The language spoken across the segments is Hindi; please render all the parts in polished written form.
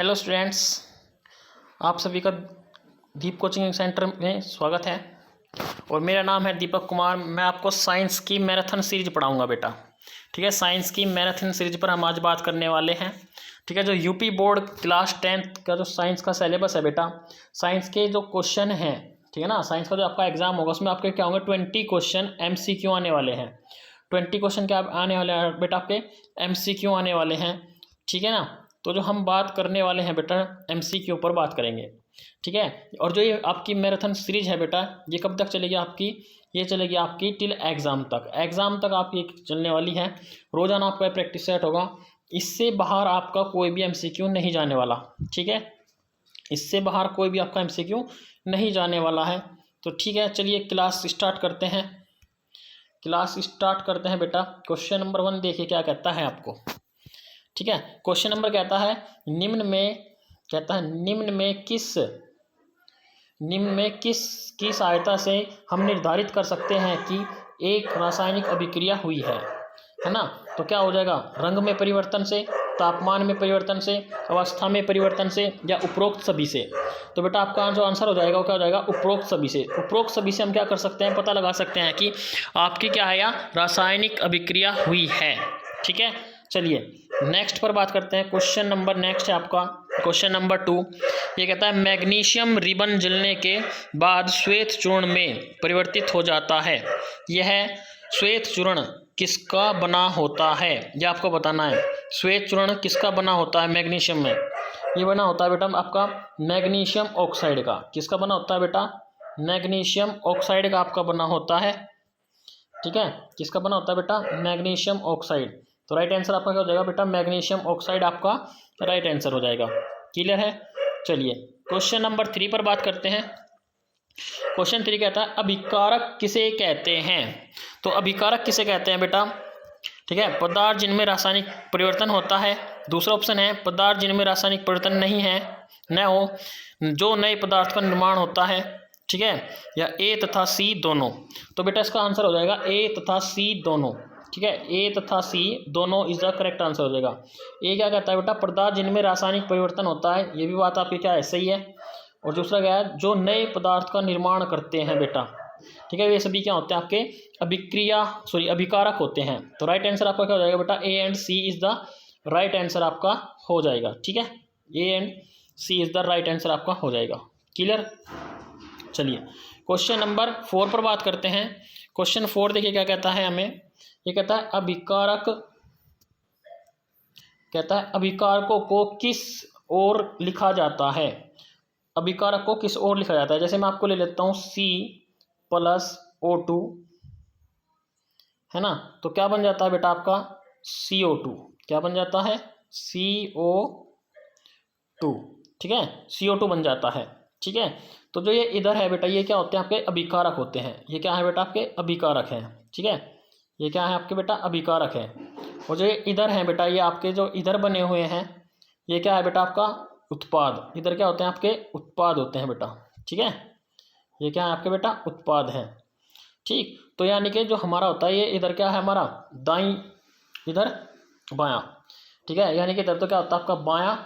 हेलो स्टूडेंट्स, आप सभी का दीप कोचिंग सेंटर में स्वागत है। और मेरा नाम है दीपक कुमार। मैं आपको साइंस की मैराथन सीरीज पढ़ाऊंगा बेटा। ठीक है, साइंस की मैराथन सीरीज पर हम आज बात करने वाले हैं। ठीक है, जो यूपी बोर्ड क्लास 10th का जो साइंस का सिलेबस है बेटा, साइंस के जो क्वेश्चन हैं, ठीक है ना, साइंस का जो आपका एग्जाम होगा उसमें आपके क्या होंगे, 20 क्वेश्चन MCQ आने वाले हैं। 20 क्वेश्चन क्या आने वाले हैं बेटा, आपके MCQ आने वाले हैं। ठीक है ना, तो जो हम बात करने वाले हैं बेटा MCQ पर बात करेंगे। ठीक है, और जो ये आपकी मैराथन सीरीज है बेटा, ये कब तक चलेगी आपकी, ये चलेगी आपकी टिल एग्ज़ाम तक। एग्ज़ाम तक आपकी चलने वाली है। रोज़ाना आपका प्रैक्टिस सेट होगा। इससे बाहर आपका कोई भी MCQ नहीं जाने वाला। ठीक है, इससे बाहर कोई भी आपका MCQ नहीं जाने वाला है। तो ठीक है, चलिए क्लास स्टार्ट करते हैं। क्लास स्टार्ट करते हैं बेटा। क्वेश्चन नंबर 1 देखिए क्या कहता है आपको। ठीक है, क्वेश्चन नंबर कहता है निम्न में किस की सहायता से हम निर्धारित कर सकते हैं कि एक रासायनिक अभिक्रिया हुई है ना। तो क्या हो जाएगा, रंग में परिवर्तन से, तापमान में परिवर्तन से, अवस्था में परिवर्तन से, या उपरोक्त सभी से। तो बेटा आपका जो आंसर हो जाएगा वो क्या हो जाएगा, उपरोक्त सभी से। उपरोक्त सभी से हम क्या कर सकते हैं, पता लगा सकते हैं कि आपकी क्या है, या रासायनिक अभिक्रिया हुई है। ठीक है, चलिए नेक्स्ट पर बात करते हैं। क्वेश्चन नंबर नेक्स्ट है आपका क्वेश्चन नंबर 2। ये कहता है मैग्नीशियम रिबन जलने के बाद श्वेत चूर्ण में परिवर्तित हो जाता है। यह श्वेत चूर्ण किसका बना होता है, ये आपको बताना है। श्वेत चूर्ण किसका बना होता है मैग्नीशियम में, ये बना होता है बेटा आपका मैग्नीशियम ऑक्साइड का। किसका बना होता है बेटा, मैग्नीशियम ऑक्साइड का आपका बना होता है। ठीक है, किसका बना होता है बेटा, मैग्नीशियम ऑक्साइड। तो राइट आंसर आपका क्या हो जाएगा बेटा, मैग्नीशियम ऑक्साइड आपका राइट आंसर हो जाएगा। क्लियर है। चलिए क्वेश्चन नंबर 3 पर बात करते हैं। क्वेश्चन 3 कहता है अभिकारक किसे कहते हैं। तो अभिकारक किसे कहते हैं बेटा, ठीक है, पदार्थ जिनमें रासायनिक परिवर्तन होता है। दूसरा ऑप्शन है पदार्थ जिनमें रासायनिक परिवर्तन नहीं है, न हो, जो नए पदार्थ का निर्माण होता है। ठीक है, या A तथा C दोनों। तो बेटा इसका आंसर हो जाएगा A तथा C दोनों। ठीक है, A तथा C दोनों इज द करेक्ट आंसर हो जाएगा। ए क्या कहता है बेटा, पदार्थ जिनमें रासायनिक परिवर्तन होता है, ये भी बात आपकी क्या है, सही है। और दूसरा क्या है, जो नए पदार्थ का निर्माण करते हैं बेटा। ठीक है, ये सभी क्या होते हैं आपके अभिकारक होते हैं। तो राइट आंसर आपका क्या हो जाएगा बेटा, A and C is the right answer आपका हो जाएगा। ठीक है, A and C is the right answer आपका हो जाएगा। क्लियर। चलिए क्वेश्चन नंबर 4 पर बात करते हैं। क्वेश्चन 4 देखिए क्या कहता है हमें। ये कहता है अभिकारकों को किस ओर लिखा जाता है। अभिकारक को किस ओर लिखा जाता है, जैसे मैं आपको ले लेता हूँ C+O2, है ना। तो क्या बन जाता है बेटा आपका CO2। क्या बन जाता है, CO2। ठीक है, CO2 बन जाता है। ठीक है, तो जो ये इधर है बेटा, ये क्या होते हैं आपके अभिकारक होते हैं। ये क्या है बेटा, आपके अभिकारक हैं। ठीक है, ये क्या है आपके बेटा, अभिकारक है। और जो ये इधर है बेटा, ये आपके जो इधर बने हुए हैं, ये क्या है बेटा, आपका उत्पाद। इधर क्या होते हैं, आपके उत्पाद होते हैं बेटा। ठीक है, ये क्या है आपके बेटा, उत्पाद है। ठीक, तो यानी कि जो हमारा होता है, ये इधर क्या है हमारा, दाईं, इधर बायां। ठीक है, यानी कि इधर तो क्या होता है आपका बायां,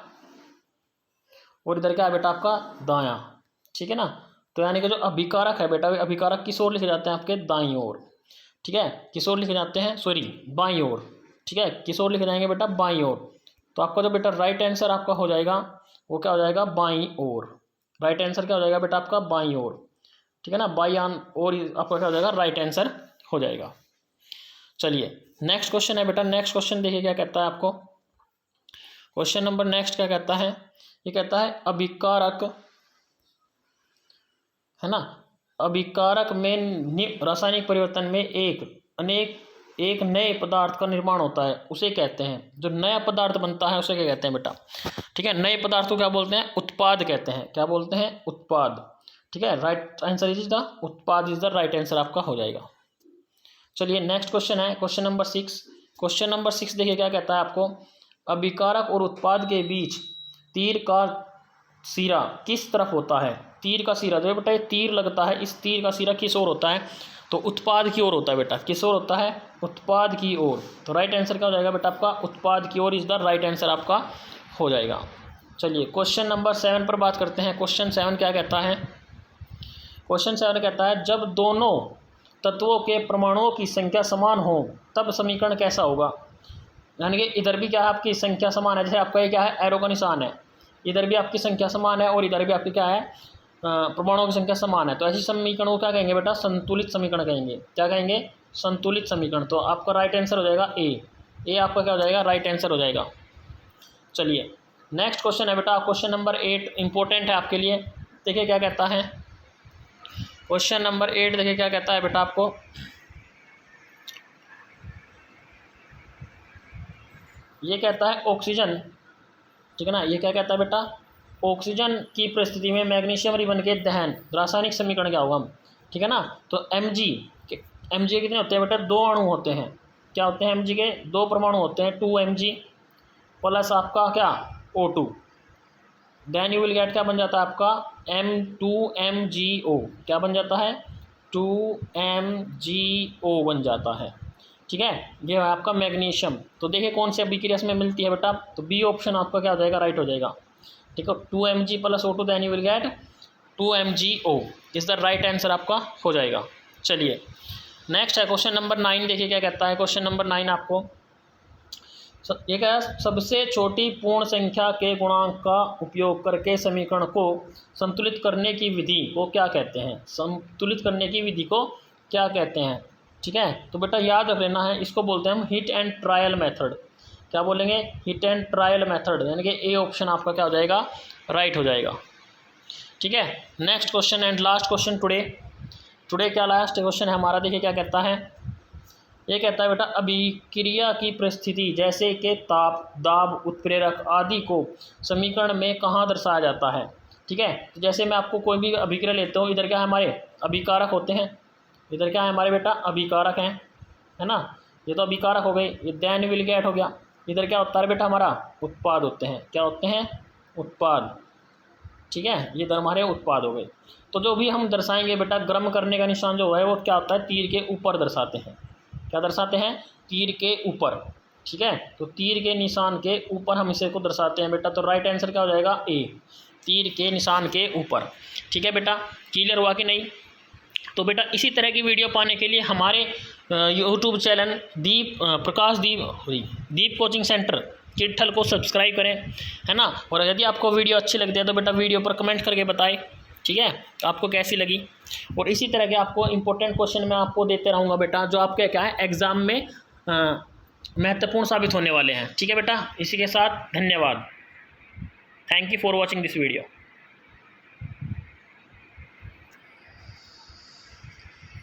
और इधर क्या है बेटा आपका दायां। ठीक है ना, तो यानी कि जो अभिकारक है बेटा, वे अभिकारक किस ओर लिखे जाते हैं, आपके दाईं ओर। ठीक है, किस ओर लिखे जाते हैं, बाईं ओर। ठीक है, किस ओर लिखे जाएंगे बेटा, बाईं ओर। तो आपका जो बेटा राइट आंसर आपका हो जाएगा वो क्या हो जाएगा, बाईं ओर। राइट आंसर क्या हो जाएगा बेटा आपका, बाईं ओर। ठीक है ना, बाईं ओर आपका क्या हो जाएगा, राइट आंसर हो जाएगा। चलिए नेक्स्ट क्वेश्चन है बेटा। नेक्स्ट क्वेश्चन देखिए क्या कहता है आपको। क्वेश्चन नंबर नेक्स्ट क्या कहता है, ये कहता है अभिकारक, है ना, अभिकारक में रासायनिक परिवर्तन में एक नए पदार्थ का निर्माण होता है, उसे कहते हैं, जो नया पदार्थ बनता है उसे क्या कहते हैं बेटा। ठीक है, नए पदार्थ को क्या बोलते हैं, उत्पाद कहते हैं। क्या बोलते हैं, उत्पाद। ठीक है, राइट आंसर इज द उत्पाद इज द राइट आंसर आपका हो जाएगा। चलिए नेक्स्ट क्वेश्चन है क्वेश्चन नंबर 6। क्वेश्चन नंबर 6 देखिए क्या कहता है आपको। अभिकारक और उत्पाद के बीच तीर का सिरा किस तरफ होता है। तीर का सिरा जो बेटा, ये तीर लगता है, इस तीर का सिरा किस ओर होता है, तो उत्पाद की ओर होता है बेटा। किस ओर होता है, उत्पाद की ओर। तो राइट आंसर क्या हो जाएगा बेटा आपका, उत्पाद की ore is the right answer आपका हो जाएगा। चलिए क्वेश्चन नंबर 7 पर बात करते हैं। क्वेश्चन 7 क्या कहता है? क्वेश्चन 7 कहता है जब दोनों तत्वों के परमाणुओं की संख्या समान हो तब समीकरण कैसा होगा। यानी कि इधर भी क्या है, आपकी संख्या समान है, जैसे आपका ये क्या है, एरो का निशान है, इधर भी आपकी संख्या समान है और इधर भी आपकी क्या है, परमाणुओं की संख्या समान है। तो ऐसी समीकरण को क्या कहेंगे बेटा? संतुलित समीकरण कहेंगे। क्या कहेंगे? संतुलित समीकरण। तो आपका राइट आंसर हो जाएगा ए आपका क्या हो जाएगा? राइट आंसर हो जाएगा। चलिए नेक्स्ट क्वेश्चन है बेटा, क्वेश्चन नंबर 8 इंपॉर्टेंट है आपके लिए। देखिए क्या कहता है क्वेश्चन नंबर 8, देखिए क्या कहता है बेटा आपको। ये कहता है ऑक्सीजन, ठीक है ना, ये क्या कहता है बेटा? ऑक्सीजन की परिस्थिति में मैग्नीशियम रिबन के दहन रासायनिक समीकरण क्या होगा, ठीक है ना। तो Mg कितने होते हैं बेटा? 2 अणु होते हैं। क्या होते हैं? Mg के 2 परमाणु होते हैं, 2Mg प्लस आपका क्या, O2। Then you will gate क्या बन जाता है आपका? M2MgO। क्या बन जाता है? 2MgO बन जाता है, ठीक है। ये है आपका मैग्नीशियम। तो देखिए कौन सी अभिक्रिया इसमें मिलती है बेटा? तो बी ऑप्शन आपका क्या हो जाएगा? राइट हो जाएगा, ठीक है। 2Mg plus O2 then you will get 2MgO is the right answer आपका हो जाएगा। चलिए नेक्स्ट है क्वेश्चन नंबर 9। देखिए क्या कहता है क्वेश्चन नंबर 9 आपको। ये क्या है? सबसे छोटी पूर्ण संख्या के गुणांक का उपयोग करके समीकरण को संतुलित करने की विधि को क्या कहते हैं? संतुलित करने की विधि को क्या कहते हैं, ठीक है। तो बेटा याद रख लेना है, इसको बोलते हैं हम हिट एंड ट्रायल मेथड। क्या बोलेंगे? हिट एंड ट्रायल मेथड, यानी कि ए ऑप्शन आपका क्या हो जाएगा? राइट हो जाएगा, ठीक है। Next question and last question today क्या लास्ट क्वेश्चन है हमारा। देखिए क्या कहता है। ये कहता है बेटा अभिक्रिया की परिस्थिति जैसे कि ताप, दाब, उत्प्रेरक आदि को समीकरण में कहाँ दर्शाया जाता है, ठीक है। तो जैसे मैं आपको कोई भी अभिक्रिया लेता हूँ, इधर क्या है हमारे? अभिकारक होते हैं। इधर क्या है हमारे बेटा? अभिकारक हैं, है ना। ये तो अभिकारक हो गए, ये देन विल गेट हो गया। इधर क्या होता है बेटा? हमारा उत्पाद होते हैं। क्या होते हैं? उत्पाद, ठीक है। ये इधर हमारे उत्पाद हो गए। तो जो भी हम दर्शाएंगे बेटा, गर्म करने का निशान जो है वो क्या होता है? तीर के ऊपर दर्शाते हैं। क्या दर्शाते हैं? तीर के ऊपर, ठीक है। तो तीर के निशान के ऊपर हम इसे को दर्शाते हैं बेटा। तो राइट आंसर क्या हो जाएगा? ए, तीर के निशान के ऊपर, ठीक है बेटा। क्लियर हुआ कि नहीं? तो बेटा इसी तरह की वीडियो पाने के लिए हमारे यूट्यूब चैनल दीप कोचिंग सेंटर किट्ठल को सब्सक्राइब करें, है ना। और यदि आपको वीडियो अच्छी लगती है तो बेटा वीडियो पर कमेंट करके बताएं, ठीक है, आपको कैसी लगी। और इसी तरह के आपको इंपॉर्टेंट क्वेश्चन मैं आपको देते रहूँगा बेटा, जो आपके क्या है एग्ज़ाम में महत्वपूर्ण साबित होने वाले हैं, ठीक है बेटा। इसी के साथ धन्यवाद। Thank you for watching this video.